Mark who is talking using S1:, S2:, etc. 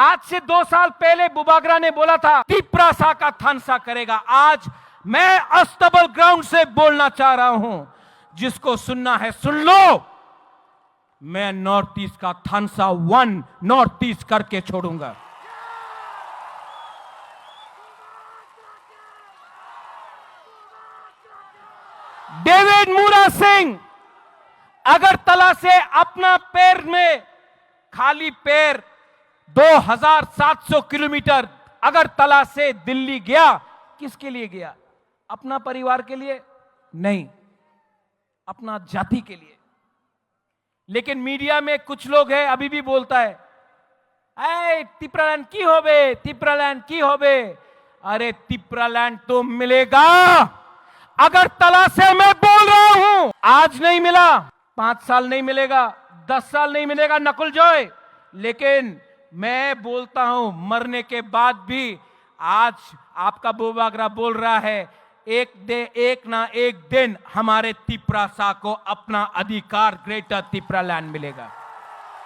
S1: आज से 2 साल पहले बुबागरा ने बोला था तिप्रासा का थानसा करेगा। आज मैं अस्तबल ग्राउंड से बोलना चाह रहा हूं, जिसको सुनना है सुन लो। मैं नॉर्थ ईस्ट का थानसा 1 नॉर्थ ईस्ट करके छोड़ूंगा। डेविड मूरा सिंह अगरतला से अपना पैर में खाली पैर 2700 किलोमीटर अगरतला से दिल्ली गया। किसके लिए गया? अपना परिवार के लिए नहीं, अपना जाति के लिए। लेकिन मीडिया में कुछ लोग हैं अभी भी बोलता है, ऐ तिप्रालैंड की होबे, तिप्रालैंड की होबे। अरे तिप्रालैंड तो मिलेगा। अगरतला से मैं बोल रहा हूं, आज नहीं मिला, 5 साल नहीं मिलेगा, 10 साल नहीं मिलेगा नकुल जॉय, लेकिन मैं बोलता हूं मरने के बाद भी। आज आपका बुबागरा बोल रहा है एक ना एक दिन हमारे तिप्रासा को अपना अधिकार ग्रेटर तिप्रालैंड मिलेगा।